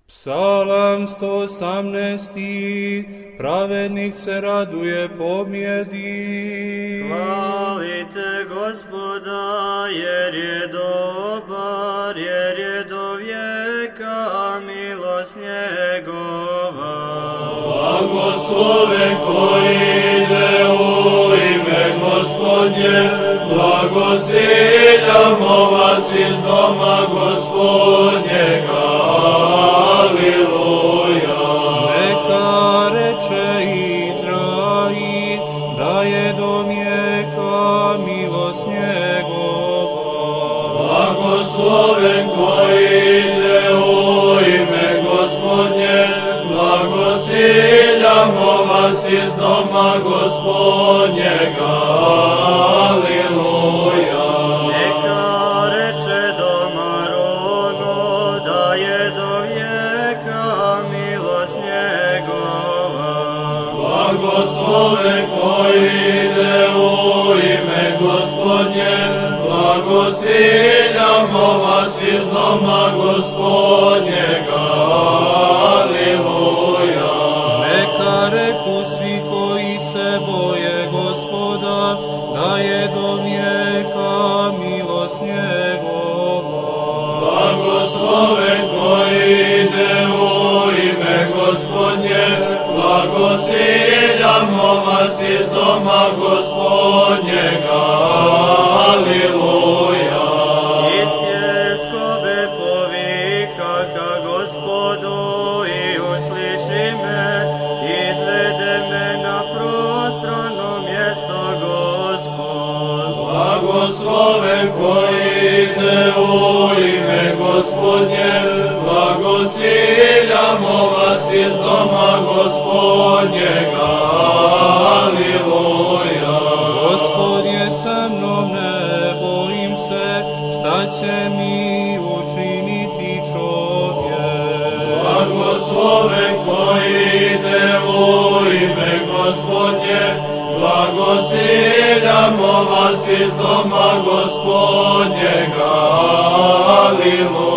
Psalam 118. Pravednik se raduje pobjedi. Hvalite Gospoda, jer je dobar, jer je do vijeka milost njegova. Blagosloven koji ide u ime Gospodnje, blagosiljamo vas iz doma Gospodnjega. Aliluja. Neka reče Izrail, da je do vijeka milost njegova. Blagosloven koji ide u ime Gospodnje, blagosiljamo vas iz doma Gospodnjega. Aliluja. Neka reče doma rogo, da je do vijeka milost njegova. Blagosloven koji ide u ime Gospodnje, blagosiljamo vas iz doma Gospodnjega. Aliluja. Neka reku svi koji se boje Gospoda, da je do vijeka milost njegova. Blagosloven koji ide u ime Gospodnje, blagosiljamo vas iz doma Gospodnjega. Aliluja. Iz tjeskobe povika ka Gospodu i usliši me, izvede me na prostrano mjesto Gospod. Blagosloven koji ide u ime Gospodnje, blagosiljamo vas iz doma Gospodnjega. Aliluja. Gospod je sa mnom, ne bojim se, šta će mi učiniti čovjek. Blagosloven koji ide u ime Gospodnje, blagosiljamo vas iz doma Gospodnjega. Aliluja.